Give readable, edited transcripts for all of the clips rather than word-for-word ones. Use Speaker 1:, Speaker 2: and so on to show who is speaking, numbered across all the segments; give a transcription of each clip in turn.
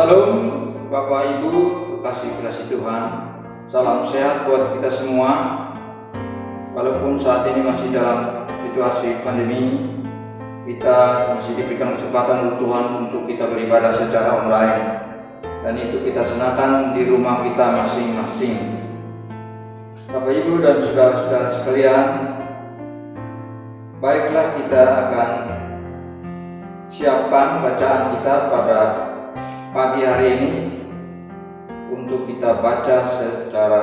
Speaker 1: Salam Bapak Ibu, kekasih Tuhan. Salam sehat buat kita semua. Walaupun saat ini masih dalam situasi pandemi, kita masih diberikan kesempatan oleh Tuhan untuk kita beribadah secara online. Dan itu kita senakan di rumah kita masing-masing. Bapak Ibu dan saudara-saudara sekalian, baiklah kita akan siapkan bacaan kita pada pagi hari ini untuk kita baca secara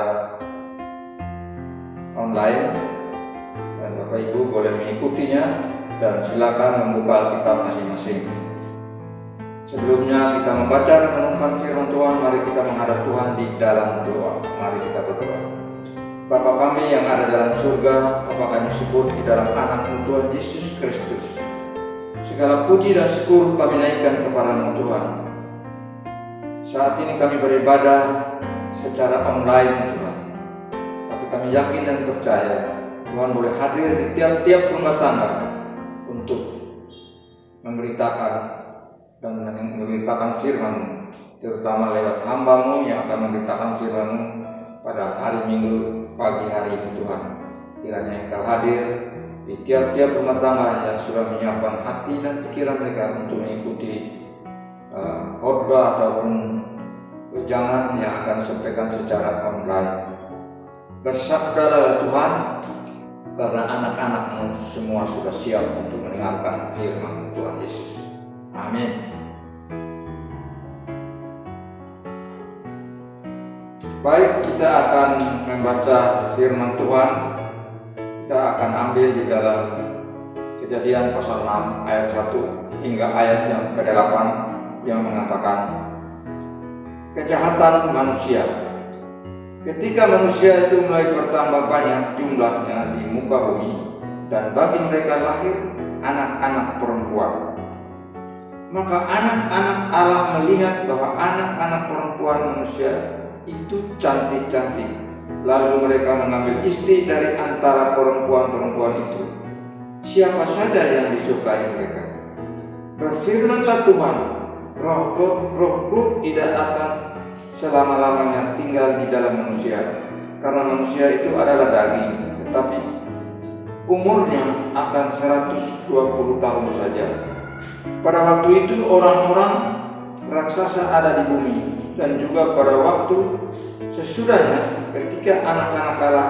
Speaker 1: online, dan Bapak Ibu boleh mengikutinya dan silakan membuka Alkitab masing-masing. Sebelumnya kita membaca dan merenungkan firman Tuhan, mari kita menghadap Tuhan di dalam doa. Mari kita berdoa. Bapa kami yang ada dalam surga, Bapa kami sebut di dalam anak-Mu Tuhan Yesus Kristus. Segala puji dan syukur kami naikkan kepada-Mu Tuhan. Saat ini kami beribadah secara online Tuhan, tapi kami yakin dan percaya Tuhan boleh hadir di tiap-tiap rumah tangga untuk memberitakan dan memberitakan firman-Mu, terutama lewat hamba-Mu yang akan memberitakan firman-Mu pada hari Minggu pagi hari ini Tuhan. Kiranya Engkau hadir di tiap-tiap rumah tangga yang sudah menyiapkan hati dan pikiran mereka untuk mengikuti khotbah ataupun wejangan yang akan disampaikan secara online. Bersabdalah Tuhan, karena anak-anak-Mu semua sudah siap untuk mendengarkan firman Tuhan Yesus. Amin. Baik, kita akan membaca firman Tuhan. Kita akan ambil di dalam Kejadian pasal 6 ayat 1 hingga ayat yang ke-8 yang mengatakan kejahatan manusia. Ketika manusia itu mulai bertambah banyak jumlahnya di muka bumi, dan bagi mereka lahir anak-anak perempuan, maka anak-anak Allah melihat bahwa anak-anak perempuan manusia itu cantik-cantik, lalu mereka mengambil istri dari antara perempuan-perempuan itu, siapa saja yang disukai mereka. Berfirmanlah Tuhan, Rohku tidak akan selama-lamanya tinggal di dalam manusia, karena manusia itu adalah daging, tetapi umurnya akan 120 tahun saja. Pada waktu itu orang-orang raksasa ada di bumi, dan juga pada waktu sesudahnya ketika anak-anak Allah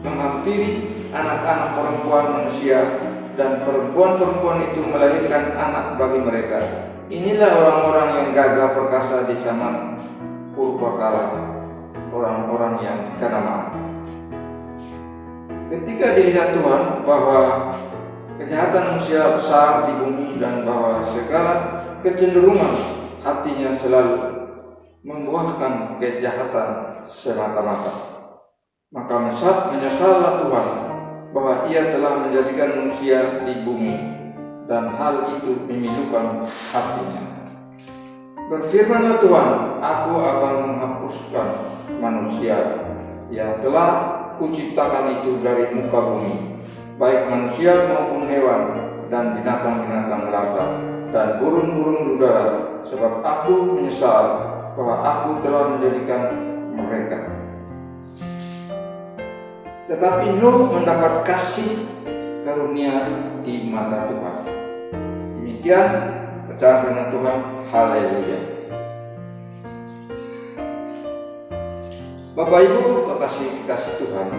Speaker 1: menghampiri anak-anak perempuan manusia, dan perempuan-perempuan itu melahirkan anak bagi mereka. Inilah orang-orang yang gagah perkasa di zaman purbakala, orang-orang yang Kanaan. Ketika dilihat Tuhan bahwa kejahatan manusia besar di bumi, dan bahwa segala kecenderungan hatinya selalu membuahkan kejahatan semata-mata, maka menyesallah Tuhan bahwa Ia telah menjadikan manusia di bumi, dan hal itu memilukan hatinya. Berfirmanlah Tuhan, Aku akan menghapuskan manusia yang telah Kuciptakan itu dari muka bumi, baik manusia maupun hewan, dan binatang-binatang melata, dan burung-burung udara, sebab Aku menyesal bahwa Aku telah menjadikan mereka. Tetapi Nuh mendapat kasih karunia di mata Tuhan. Demikian bacaan firman Tuhan. Haleluya. Bapak Ibu kekasih Tuhan,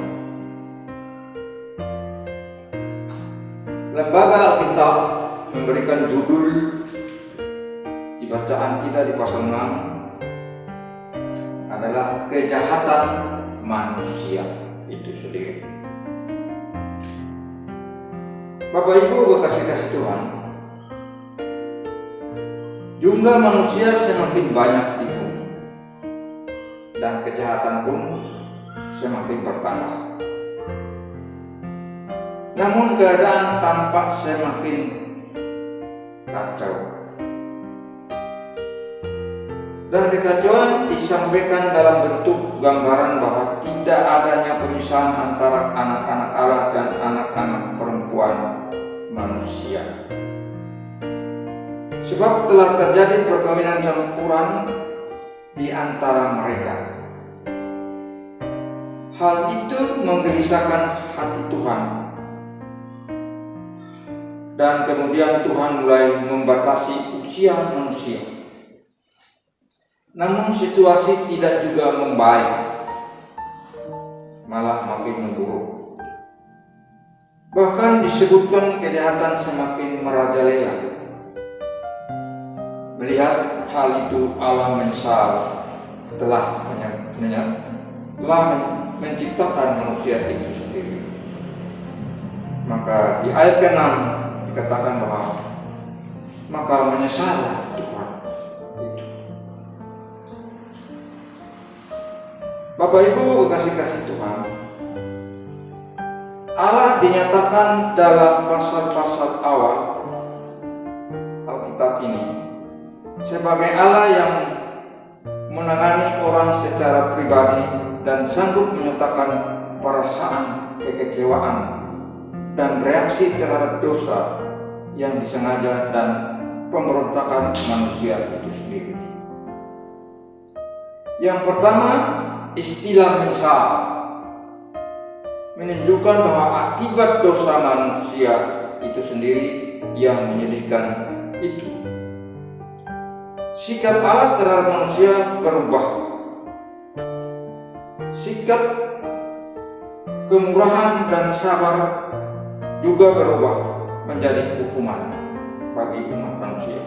Speaker 1: Lembaga Alkitab memberikan judul di bacaan kita di pasal 6 adalah kejahatan manusia itu sendiri. Bapak Ibu kekasih Tuhan, jumlah manusia semakin banyak di bumi, dan kejahatan pun semakin bertambah. Namun keadaan tampak semakin kacau, dan kekacauan disampaikan dalam bentuk gambaran bahwa tidak adanya pemisahan antara anak-anak Allah dan anak-anak perempuan manusia. Sebab telah terjadi perkawinan campuran di antara mereka. Hal itu menggelisahkan hati Tuhan. Dan kemudian Tuhan mulai membatasi usia manusia. Namun situasi tidak juga membaik, malah makin memburuk. Bahkan disebutkan kejahatan semakin merajalela. Melihat hal itu, Allah menyesal telah menciptakan manusia itu sendiri. Maka di ayat ke-6 dikatakan bahwa maka menyesallah Tuhan itu. Bapak Ibu kekasih-kasih Tuhan, Allah dinyatakan dalam pasal-pasal awal Alkitab ini sebagai Allah yang menangani orang secara pribadi dan sanggup menyatakan perasaan kekecewaan dan reaksi terhadap dosa yang disengaja dan pemberontakan manusia itu sendiri. Yang pertama, istilah menyesal menunjukkan bahwa akibat dosa manusia itu sendiri yang menyedihkan itu. Sikap Allah terhadap manusia berubah. Sikap kemurahan dan sabar juga berubah menjadi hukuman bagi umat manusia.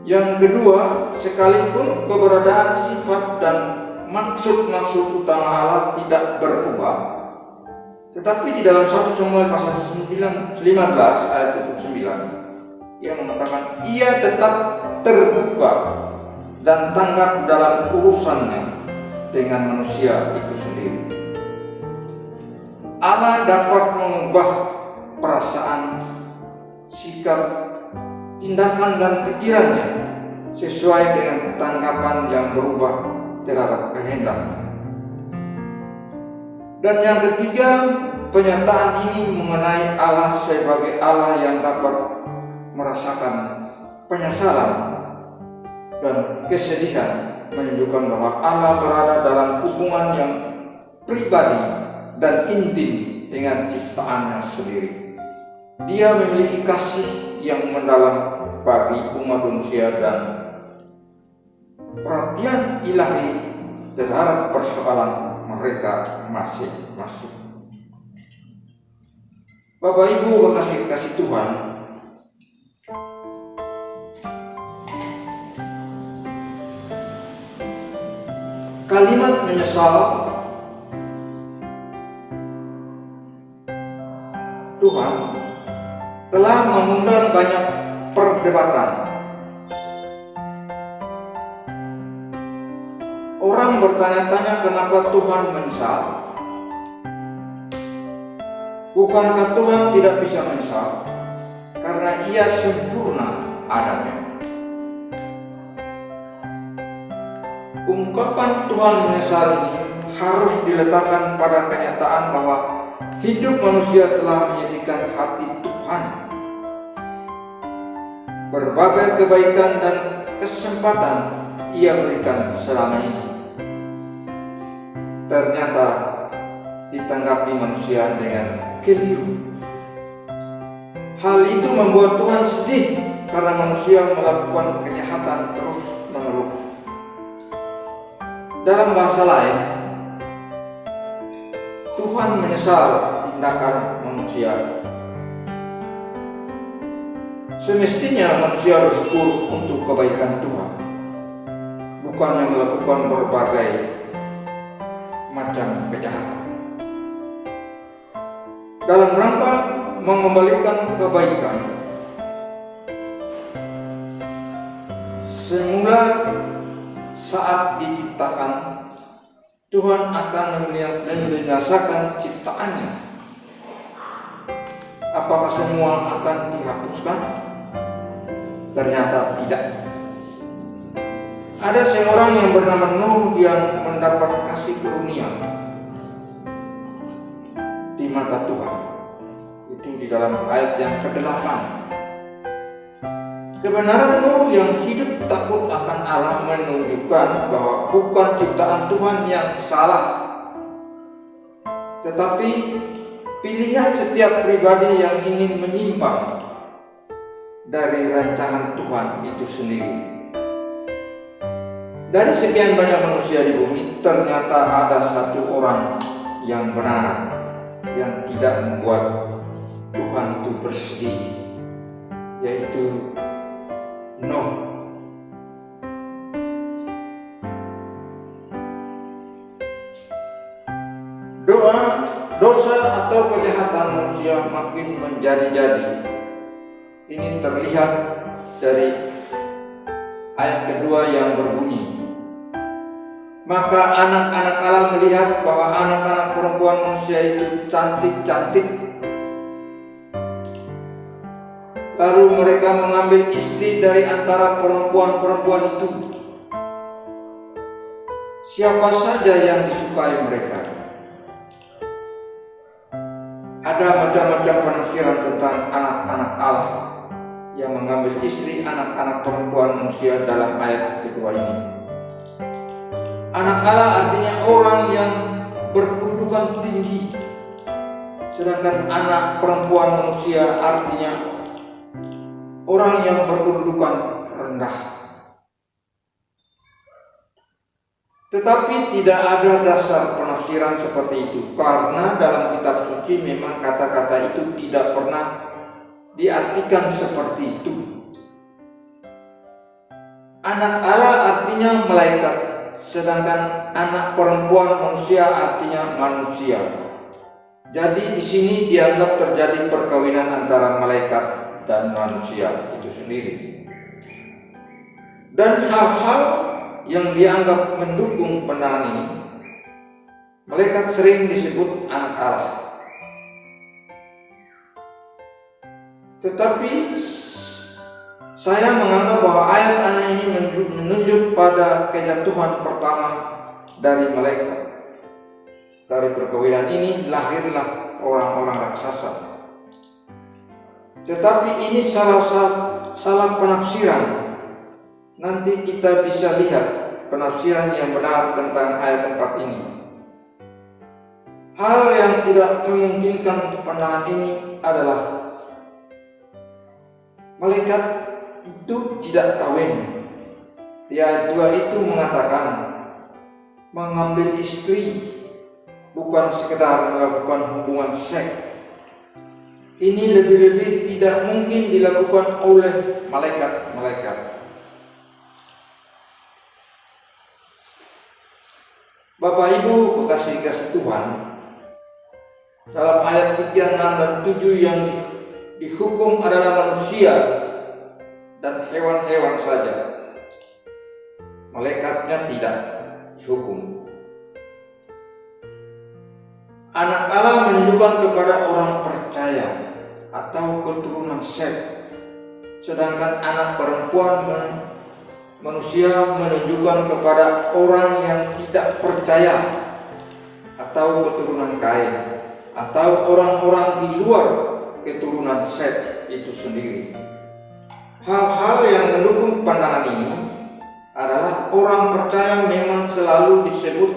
Speaker 1: Yang kedua, sekalipun keberadaan sifat dan maksud-maksud utama Allah tidak berubah, tetapi di dalam 1 Samuel pasal 15 ayat 29 yang mengatakan ia tetap terbuka dan tanggap dalam urusannya dengan manusia itu sendiri. Allah dapat mengubah perasaan, sikap, tindakan dan pikirannya sesuai dengan tanggapan yang berubah terhadap kehendak. Dan yang ketiga, penyataan ini mengenai Allah sebagai Allah yang dapat merasakan penyesalan dan kesedihan, menunjukkan bahwa Allah berada dalam hubungan yang pribadi dan intim dengan ciptaannya sendiri. Dia memiliki kasih yang mendalam bagi umat manusia dan perhatian ilahi terhadap persoalan mereka masing-masing. Bapak Ibu kekasih-kasih Tuhan, kalimat menyesal Tuhan telah mengundang banyak perdebatan. Orang bertanya-tanya kenapa Tuhan menyesal. Bukankah Tuhan tidak bisa menyesal? Karena Ia sempurna adanya. Ungkapan Tuhan menyesal ini harus diletakkan pada kenyataan bahwa hidup manusia telah menyedihkan hati Tuhan. Berbagai kebaikan dan kesempatan Ia berikan selama ini ternyata ditanggapi manusia dengan keliru. Hal itu membuat Tuhan sedih karena manusia melakukan kejahatan terus-menerus. Dalam bahasa lain, Tuhan menyesal tindakan manusia. Semestinya manusia bersyukur untuk kebaikan Tuhan, bukannya melakukan berbagai macam kejahatan. Dalam rangka mengembalikan kebaikan, semula saat diciptakan, Tuhan akan membinasakan ciptaannya. Apakah semua akan dihapuskan? Ternyata tidak. Ada seorang yang bernama Nuh yang mendapat kasih karunia di mata Tuhan. Itu di dalam ayat yang ke-8. Kebenaranmu yang hidup takut akan Allah menunjukkan bahwa bukan ciptaan Tuhan yang salah, tetapi pilihan setiap pribadi yang ingin menyimpang dari rancangan Tuhan itu sendiri. Dari sekian banyak manusia di bumi, ternyata ada satu orang yang benar, yang tidak membuat Tuhan itu bersedih, yaitu Nuh. Dosa atau kejahatan manusia makin menjadi-jadi. Ini terlihat dari ayat kedua yang berbunyi, maka anak-anak Allah melihat bahwa anak-anak perempuan manusia itu cantik-cantik. Lalu mereka mengambil istri dari antara perempuan-perempuan itu, siapa saja yang disukai mereka. Ada macam-macam penafsiran tentang anak-anak Allah yang mengambil istri anak-anak perempuan manusia dalam ayat kedua ini. Anak Allah artinya orang yang berkedudukan tinggi, sedangkan anak perempuan manusia artinya orang yang berkedudukan rendah. Tetapi tidak ada dasar penafsiran seperti itu, karena dalam kitab suci memang kata-kata itu tidak pernah diartikan seperti itu. Anak Allah artinya malaikat, sedangkan anak perempuan manusia artinya manusia. Jadi di sini dianggap terjadi perkawinan antara malaikat dan manusia itu sendiri. Dan hal-hal yang dianggap mendukung pandangan ini, malaikat sering disebut anak Allah. Tetapi saya menganggap bahwa ayat anak ini menunjuk pada kejatuhan pertama dari malaikat. Dari perkawinan ini lahirlah orang-orang raksasa. Tetapi ini salah penafsiran. Nanti kita bisa lihat penafsiran yang benar tentang ayat 4 ini. Hal yang tidak memungkinkan pandangan ini adalah malaikat itu tidak kawin. Di ayat 2 itu mengatakan mengambil istri, bukan sekedar melakukan hubungan seks. Ini lebih-lebih tidak mungkin dilakukan oleh malaikat-malaikat. Bapak Ibu kekasih-kekasih Tuhan, dalam ayat 3, 6, dan 7 yang dihukum adalah manusia dan hewan-hewan saja. Malaikatnya tidak dihukum. Anak Allah menunjukkan kepada orang percaya atau keturunan Set, sedangkan anak perempuan manusia menunjukkan kepada orang yang tidak percaya atau keturunan Kain, atau orang-orang di luar keturunan Set itu sendiri. Hal-hal yang mendukung pandangan ini adalah orang percaya memang selalu disebut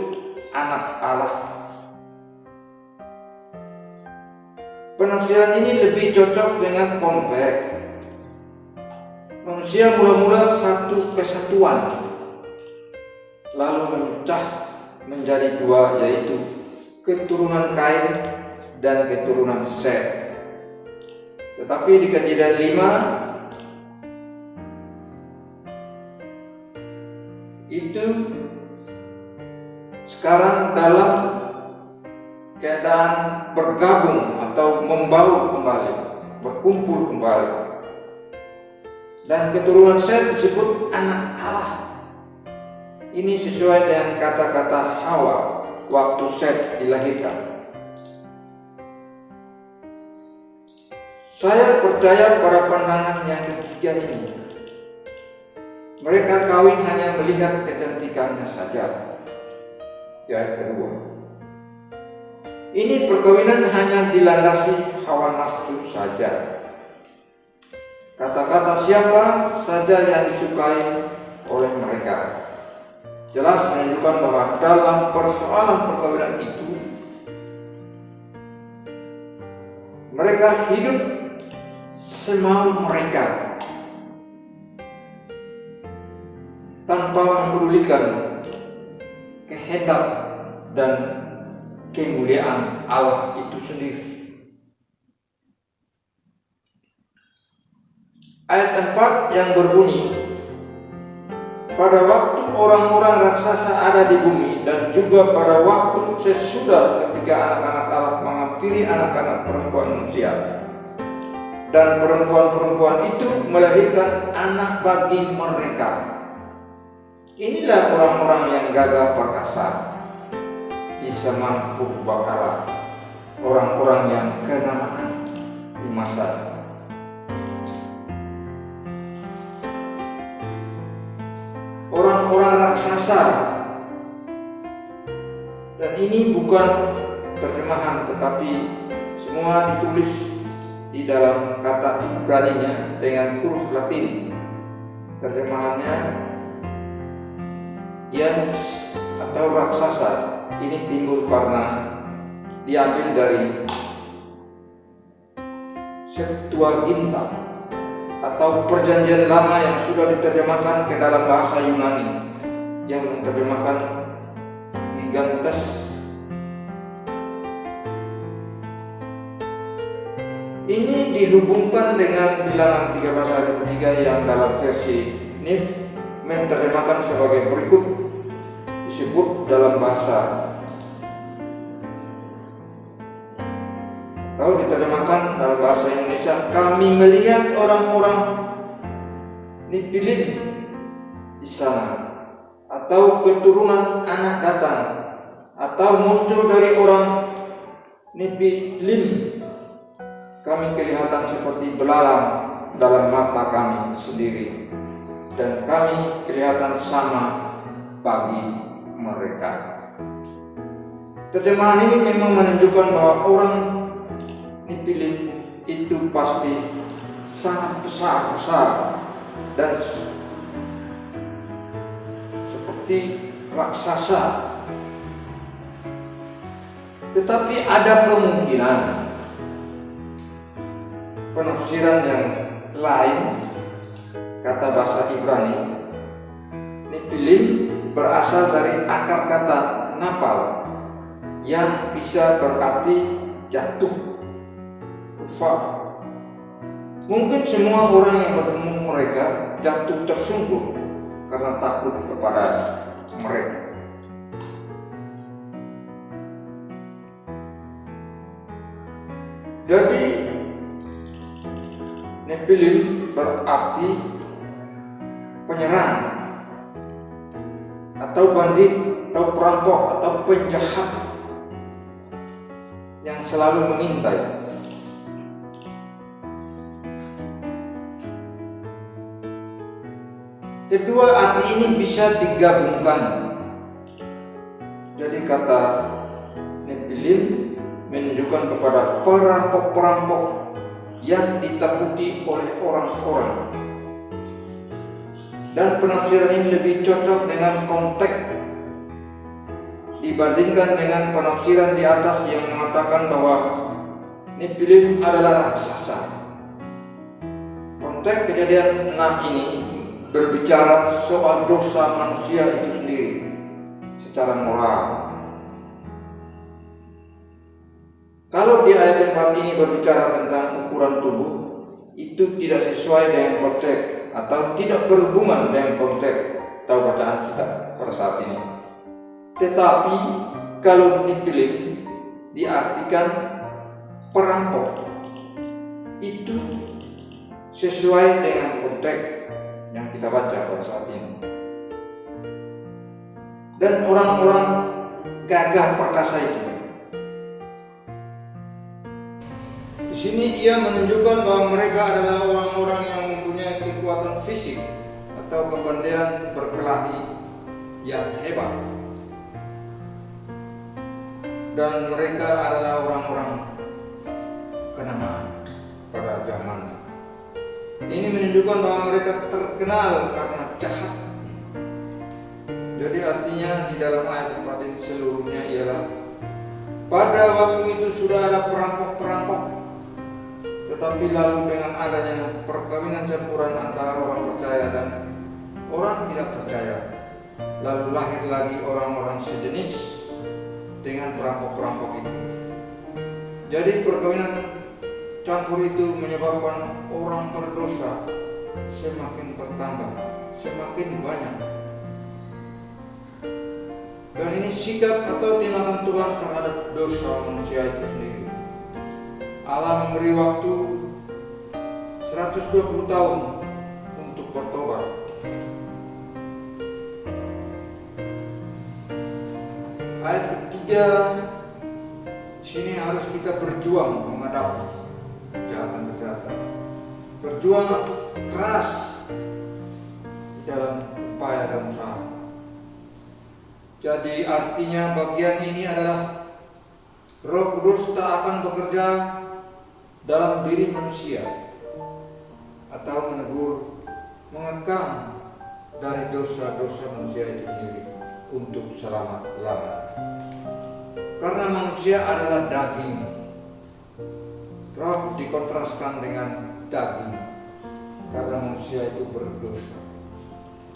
Speaker 1: anak Allah. Penafsiran ini lebih cocok dengan konteks. Manusia mula-mula satu kesatuan, lalu memecah menjadi dua, yaitu keturunan Kain dan keturunan Set. Tetapi di Kejadian 5 itu sekarang dalam keadaan bergabung atau membaur kembali, berkumpul kembali. Dan keturunan Set disebut anak Allah. Ini sesuai dengan kata-kata Hawa waktu Set dilahirkan. Saya percaya pada pandangan yang ketiga ini. Mereka kawin hanya melihat kecantikannya saja. Ayat kedua. Ini perkawinan hanya dilandasi hawa nafsu saja. kata-kata siapa saja yang disukai oleh mereka. Jelas menunjukkan bahwa dalam persoalan perkawinan itu mereka hidup semau mereka tanpa mempedulikan kehendak dan kemuliaan Allah itu sendiri. Ayat 4 yang berbunyi, pada waktu orang-orang raksasa ada di bumi dan juga pada waktu sesudah ketika anak-anak Allah menghampiri anak-anak perempuan manusia, dan perempuan-perempuan itu melahirkan anak bagi mereka. Inilah orang-orang yang gagah perkasa di zaman purbakala, orang-orang yang kenamaan di masa. Orang-orang raksasa, dan ini bukan terjemahan tetapi semua ditulis di dalam kata Ibraninya dengan huruf Latin. Terjemahannya giants atau raksasa ini timbul karena diambil dari Septuaginta atau perjanjian lama yang sudah diterjemahkan ke dalam bahasa Yunani yang menerjemahkan gigantes. Ini dihubungkan dengan bilangan 13 ayat 3 yang dalam versi NIV menerjemahkan sebagai berikut, disebut dalam bahasa atau diterjemahkan dalam bahasa Indonesia, kami melihat orang-orang Nephilim di sana, atau keturunan anak datang, atau muncul dari orang Nephilim. Kami kelihatan seperti belalang dalam mata kami sendiri, dan kami kelihatan sama bagi mereka. Terjemahan ini memang menunjukkan bahwa orang Nephilim itu pasti sangat besar dan seperti raksasa. Tetapi ada kemungkinan penafsiran yang lain. Kata bahasa Ibrani Nephilim berasal dari akar kata napal yang bisa berarti jatuh. Mungkin semua orang yang bertemu mereka jatuh tersungkur karena takut kepada mereka. Jadi Nephilim berarti penyerang atau bandit atau perampok atau penjahat yang selalu mengintai. Kedua arti ini bisa digabungkan. Jadi kata Nephilim menunjukkan kepada perampok-perampok yang ditakuti oleh orang-orang. Dan penafsiran ini lebih cocok dengan konteks dibandingkan dengan penafsiran di atas yang mengatakan bahwa Nephilim adalah raksasa. Konteks kejadian 6 ini berbicara soal dosa manusia itu sendiri secara moral. Kalau di ayat 4 ini berbicara tentang ukuran tubuh, itu tidak sesuai dengan konteks atau tidak berhubungan dengan konteks atau bacaan kita pada saat ini. Tetapi kalau Nephilim diartikan perampok, itu sesuai dengan konteks yang kita baca pada saat ini. Dan orang-orang gagah perkasa itu, di sini ia menunjukkan bahwa mereka adalah orang-orang yang mempunyai kekuatan fisik atau kepandaian berkelahi yang hebat, dan mereka adalah orang-orang kenamaan pada zaman Ini menunjukkan bahwa mereka terkenal karena jahat. Jadi artinya di dalam ayat 4 ini seluruhnya ialah pada waktu itu sudah ada perampok-perampok, tetapi lalu dengan adanya perkawinan campuran antara orang percaya dan orang tidak percaya, lalu lahir lagi orang-orang sejenis dengan perampok-perampok itu. Jadi perkawinan campur itu menyebabkan orang berdosa semakin bertambah, semakin banyak. Dan ini sikap atau tindakan Tuhan terhadap dosa manusia itu sendiri. Allah memberi waktu 120 tahun untuk bertobat. Ayat ketiga, sini harus kita berjuang menghadapi kejahatan-kejahatan. Berjuang keras dalam upaya dan usaha. Jadi artinya bagian ini adalah Roh Kudus tak akan bekerja dalam diri manusia atau menegur, mengekang dari dosa-dosa manusia itu sendiri untuk selama-lamanya. Karena manusia adalah daging. Roh dikontraskan dengan daging karena manusia itu berdosa.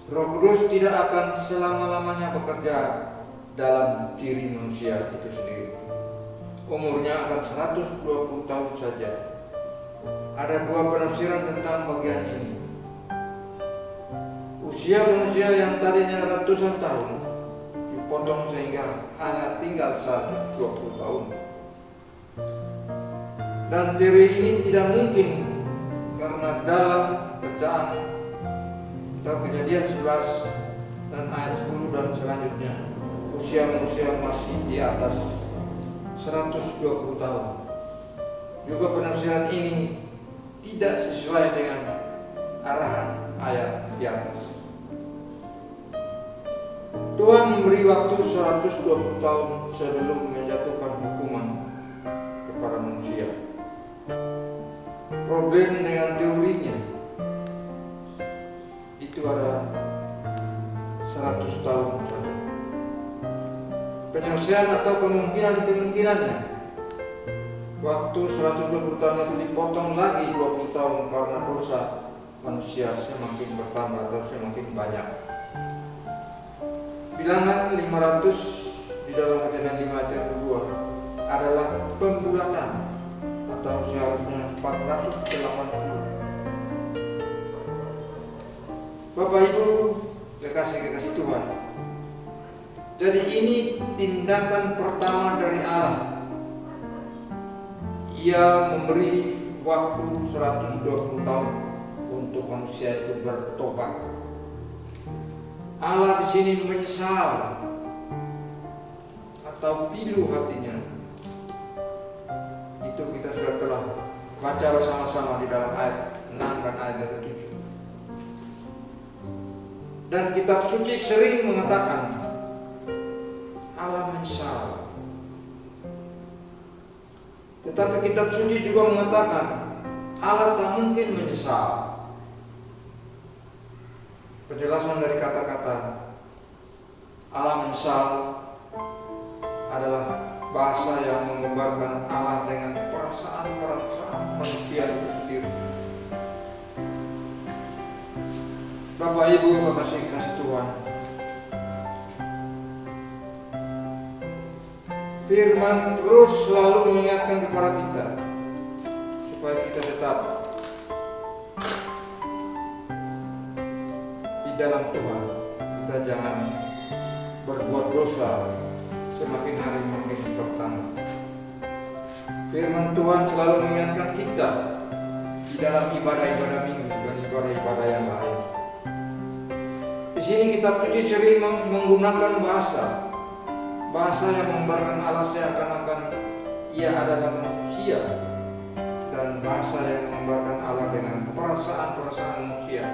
Speaker 1: Roh Kudus tidak akan selama-lamanya bekerja dalam diri manusia itu sendiri. Umurnya akan 120 tahun saja. Ada dua penafsiran tentang bagian ini. Usia manusia yang tadinya ratusan tahun dipotong sehingga hanya tinggal 120 tahun. Dan teori ini tidak mungkin karena dalam bacaan atau Kejadian 11 dan ayat 10 dan selanjutnya usia manusia masih di atas 120 tahun. Juga penafsiran ini tidak sesuai dengan arahan ayat di atas. Tuhan memberi waktu 120 tahun sebelum menjatuhkan hukuman kepada manusia. Problem dengan teorinya itu ada 100 tahun saja. Penyelesaian atau kemungkinannya waktu 120 tahun itu dipotong lagi 20 tahun karena dosa manusia semakin bertambah atau semakin banyak. Bilangan 500 di dalam Kejadian 5 ayat 2 adalah pembulatan atau seharusnya 480. Bapak Ibu kekasih-kekasih Tuhan, jadi ini tindakan pertama dari Allah. Ia memberi waktu 120 tahun untuk manusia itu bertobat. Allah di sini menyesal atau pilu hatinya. Itu kita sudah telah baca bersama-sama di dalam ayat 6 dan ayat 7. Dan kitab suci sering mengatakan Allah menyesal. Tetapi kitab suci juga mengatakan Allah tak mungkin menyesal. Penjelasan dari kata-kata Allah menyesal adalah bahasa yang menggambarkan Allah dengan perasaan manusia itu sendiri. Bapak Ibu kasih Tuhan, firman terus selalu mengingatkan kepada kita supaya kita tetap di dalam Tuhan. Kita jangan berbuat dosa semakin hari makin bertambah. Firman Tuhan selalu mengingatkan kita di dalam ibadah-ibadah minggu dan ibadah-ibadah yang lain. Di sini kitab suci sering menggunakan bahasa yang menggambarkan Allah seakan-akan ia adalah manusia, dan bahasa yang menggambarkan Allah dengan perasaan manusia.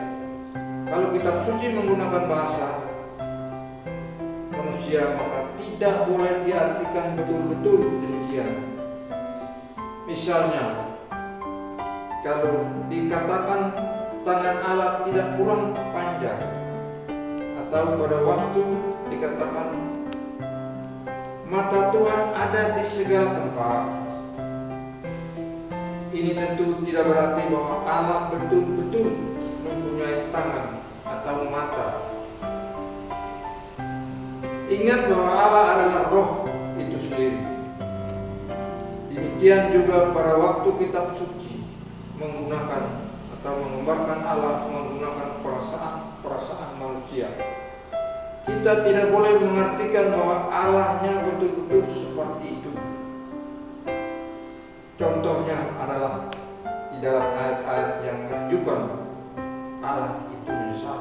Speaker 1: Kalau kitab suci menggunakan bahasa manusia, maka tidak boleh diartikan betul-betul demikian. Misalnya, kalau dikatakan tangan Allah tidak kurang panjang, atau pada waktu dikatakan mata Tuhan ada di segala tempat. Ini tentu tidak berarti bahwa Allah betul-betul mempunyai tangan atau mata. Ingat bahwa Allah adalah roh itu sendiri. Demikian juga pada waktu kitab suci menggunakan atau menggambarkan Allah menggunakan perasaan manusia. Kita tidak boleh mengartikan bahwa Allahnya betul-betul seperti itu. Contohnya adalah di dalam ayat-ayat yang menunjukkan Allah itu menyesal.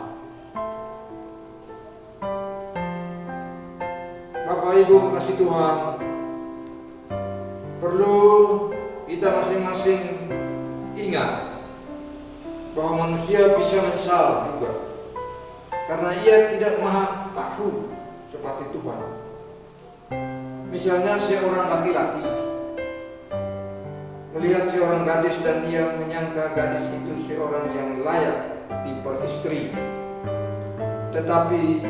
Speaker 1: Bapak Ibu kekasih Tuhan, perlu kita masing-masing ingat bahwa manusia bisa menyesal juga, karena ia tidak maha tahu seperti Tuhan. Misalnya seorang laki-laki melihat seorang gadis dan ia menyangka gadis itu seorang yang layak diperistri, tetapi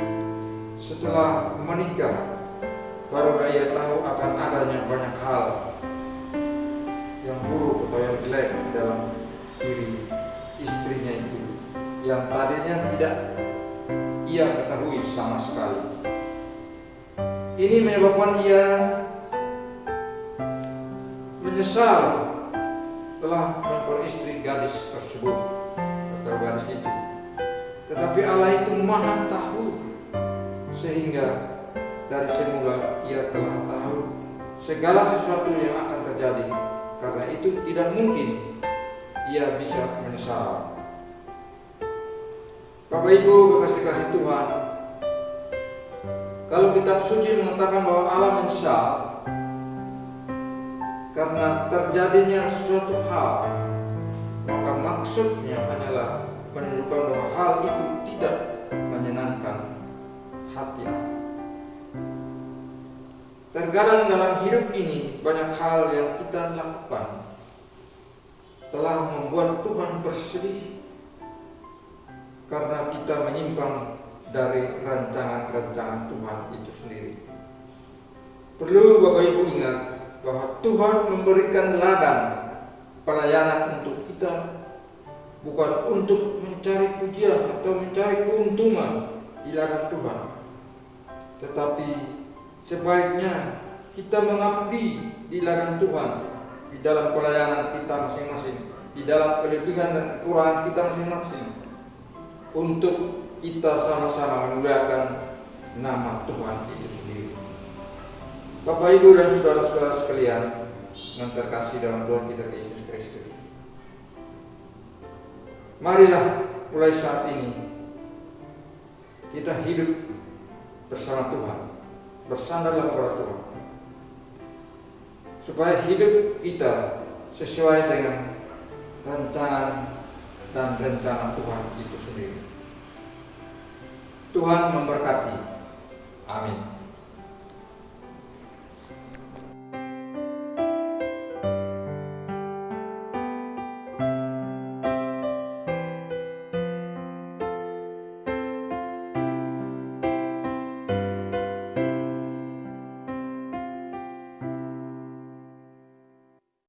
Speaker 1: setelah menikah baru dia tahu akan adanya banyak hal yang buruk atau yang jelek dalam diri istrinya itu, yang tadinya tidak ia ketahui sama sekali. Ini menyebabkan ia menyesal telah memperistri gadis tersebut atau gadis itu. Tetapi Allah itu maha tahu, sehingga dari semula ia telah tahu segala sesuatu yang akan terjadi. Karena itu tidak mungkin ia bisa menyesal. Bapak Ibu kekasih-kasih Tuhan, kalau kitab suci mengatakan bahwa Allah menyesal karena terjadinya suatu hal, maka maksudnya hanyalah menunjukkan bahwa hal itu tidak menyenangkan hati Allah. Terkadang dalam hidup ini banyak hal yang kita lakukan telah membuat Tuhan bersedih karena kita menyimpang dari rancangan-rancangan Tuhan itu sendiri. Perlu Bapak Ibu ingat bahwa Tuhan memberikan ladang pelayanan untuk kita, bukan untuk mencari pujian atau mencari keuntungan di ladang Tuhan, tetapi sebaiknya kita mengabdi di ladang Tuhan, di dalam pelayanan kita masing-masing, di dalam kelebihan dan kekurangan kita masing-masing, untuk kita sama-sama memuliakan nama Tuhan itu sendiri. Bapak Ibu dan saudara-saudara sekalian yang terkasih dalam Tuhan kita Yesus Kristus, marilah mulai saat ini kita hidup bersama Tuhan, bersandarlah kepada Tuhan, supaya hidup kita sesuai dengan rancangan dan rencana Tuhan itu sendiri. Tuhan memberkati. Amin.